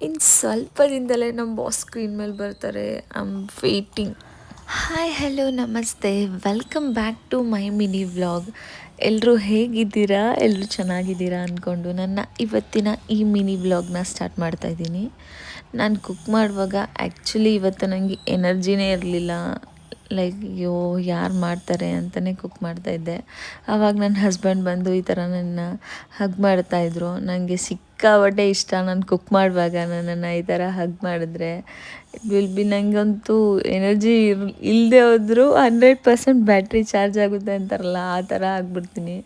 ಇನ್ನು ಸ್ವಲ್ಪ ದಿನದಲ್ಲೇ ನಮ್ಮ ಬಾಸ್ ಸ್ಕ್ರೀನ್ ಮೇಲೆ ಬರ್ತಾರೆ. I am waiting. Hi hello ನಮಸ್ತೆ, welcome back to my mini vlog. ಎಲ್ಲರೂ ಹೇಗಿದ್ದೀರಾ? ಎಲ್ಲರೂ ಚೆನ್ನಾಗಿದ್ದೀರಾ ಅಂದ್ಕೊಂಡು ನನ್ನ ಇವತ್ತಿನ ಈ ಮಿನಿ ವ್ಲಾಗ್ನ ಸ್ಟಾರ್ಟ್ ಮಾಡ್ತಾಯಿದ್ದೀನಿ. ನಾನು ಕುಕ್ ಮಾಡುವಾಗ ಆ್ಯಕ್ಚುಲಿ ಇವತ್ತು ನನಗೆ ಎನರ್ಜಿನೇ ಇರಲಿಲ್ಲ. ಲೈಕ್ ಅಯ್ಯೋ ಯಾರು ಮಾಡ್ತಾರೆ ಅಂತಲೇ ಕುಕ್ ಮಾಡ್ತಾಯಿದ್ದೆ. ಆವಾಗ ನನ್ನ ಹಸ್ಬೆಂಡ್ ಬಂದು ಈ ಥರ ನನ್ನ ಹಗ್ ಮಾಡ್ತಾಯಿದ್ರು. ನನಗೆ ಸಿಕ್ಕಾಪಟ್ಟೆ ಇಷ್ಟ ನಾನು ಕುಕ್ ಮಾಡುವಾಗ ನನ್ನನ್ನು ಈ ಥರ ಹಗ್ ಮಾಡಿದ್ರೆ. ಇಟ್ ವಿಲ್ ಬಿ ನನಗಂತೂ ಎನರ್ಜಿ ಇಲ್ಲದೆ ಹೋದರೂ 100% ಬ್ಯಾಟ್ರಿ ಚಾರ್ಜ್ ಆಗುತ್ತೆ ಅಂತಾರಲ್ಲ, ಆ ಥರ ಆಗಿಬಿಡ್ತೀನಿ.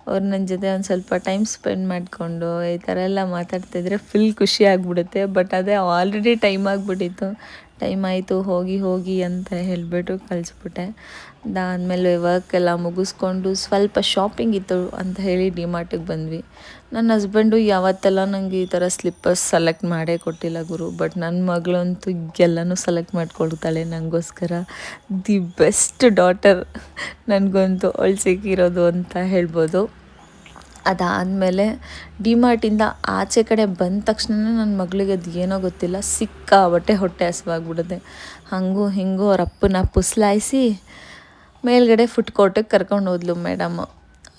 ಅವ್ರು ನನ್ನ ಜೊತೆ ಒಂದು ಸ್ವಲ್ಪ ಟೈಮ್ ಸ್ಪೆಂಡ್ ಮಾಡಿಕೊಂಡು ಈ ಥರ ಎಲ್ಲ ಮಾತಾಡ್ತಿದ್ರೆ ಫುಲ್ ಖುಷಿ ಆಗಿಬಿಡುತ್ತೆ. ಬಟ್ ಅದೇ ಆಲ್ರೆಡಿ ಟೈಮ್ ಆಗಿಬಿಟ್ಟಿತ್ತು. ಟೈಮ್ ಆಯಿತು ಹೋಗಿ ಹೋಗಿ ಅಂತ ಹೇಳಿಬಿಟ್ಟು ಕಳಿಸ್ಬಿಟ್ಟೆ. ಅದಾದಮೇಲೆ ವರ್ಕ್ ಎಲ್ಲ ಮುಗಿಸ್ಕೊಂಡು ಸ್ವಲ್ಪ ಶಾಪಿಂಗ್ ಇತ್ತು ಅಂತ ಹೇಳಿ ಡಿಮಾರ್ಟಿಗೆ ಬಂದ್ವಿ. ನನ್ನ ಹಸ್ಬೆಂಡು ಯಾವತ್ತೆಲ್ಲ ನನಗೆ ಈ ಥರ ಸ್ಲಿಪ್ಪರ್ಸ್ ಸೆಲೆಕ್ಟ್ ಮಾಡೇ ಕೊಟ್ಟಿಲ್ಲ ಗುರು. ಬಟ್ ನನ್ನ ಮಗಳಂತೂ ಎಲ್ಲನೂ ಸೆಲೆಕ್ಟ್ ಮಾಡಿಕೊಡ್ತಾಳೆ ನನಗೋಸ್ಕರ. ದಿ ಬೆಸ್ಟ್ ಡಾಟರ್ ನನಗಂತೂ ಅವಳು ಸಿಕ್ಕಿರೋದು ಅಂತ ಹೇಳ್ಬೋದು. ಅದಾದಮೇಲೆ ಡಿಮಾರ್ಟಿಂದ ಆಚೆ ಕಡೆ ಬಂದ ತಕ್ಷಣ ನನ್ನ ಮಗಳಿಗೆ ಅದು ಏನೋ ಗೊತ್ತಿಲ್ಲ, ಸಿಕ್ಕಾಬಟ್ಟೆ ಹೊಟ್ಟೆ ಹಸಿವಾಗ್ಬಿಡುತ್ತೆ. ಹಾಗೂ ಹಿಂಗೂ ಅವ್ರ ಅಪ್ಪನ ಪುಸ್ಲಾಯಿಸಿ ಮೇಲ್ಗಡೆ ಫುಡ್ ಕೋರ್ಟಿಗೆ ಕರ್ಕೊಂಡು ಹೋದ್ಲು ಮೇಡಮ್ಮು.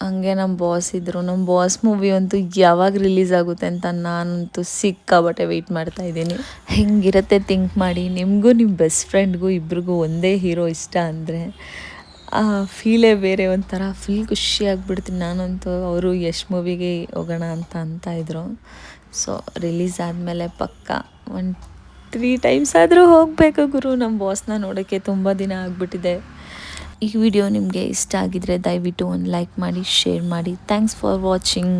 ಹಂಗೆ ನಮ್ಮ ಬಾಸ್ ಇದ್ದರು. ನಮ್ಮ ಬಾಸ್ ಮೂವಿ ಅಂತೂ ಯಾವಾಗ ರಿಲೀಸ್ ಆಗುತ್ತೆ ಅಂತ ನಾನಂತೂ ಸಿಕ್ಕಾಬಟ್ಟೆ ವೆಯ್ಟ್ ಮಾಡ್ತಾಯಿದ್ದೀನಿ. ಹೆಂಗಿರುತ್ತೆ ಥಿಂಕ್ ಮಾಡಿ, ನಿಮಗೂ ನಿಮ್ಮ ಬೆಸ್ಟ್ ಫ್ರೆಂಡ್ಗೂ ಇಬ್ರಿಗೂ ಒಂದೇ ಹೀರೋ ಇಷ್ಟ ಅಂದರೆ ಆ ಫೀಲೇ ಬೇರೆ. ಒಂಥರ ಫುಲ್ ಖುಷಿಯಾಗ್ಬಿಡ್ತೀನಿ ನಾನಂತೂ. ಅವರು ಯಶ್ ಮೂವಿಗೆ ಹೋಗೋಣ ಅಂತ ಇದ್ರು. ಸೊ ರಿಲೀಸ್ ಆದಮೇಲೆ ಪಕ್ಕ ಒಂದು 3 ಟೈಮ್ಸ್ ಆದರೂ ಹೋಗಬೇಕು ಗುರು ನಮ್ಮ ಬಾಸ್ನ ನೋಡೋಕ್ಕೆ. ತುಂಬ ದಿನ ಆಗಿಬಿಟ್ಟಿದೆ. ಈ ವಿಡಿಯೋ ನಿಮಗೆ ಇಷ್ಟ ಆಗಿದರೆ ದಯವಿಟ್ಟು ಒಂದು ಲೈಕ್ ಮಾಡಿ, ಶೇರ್ ಮಾಡಿ. Thanks for watching.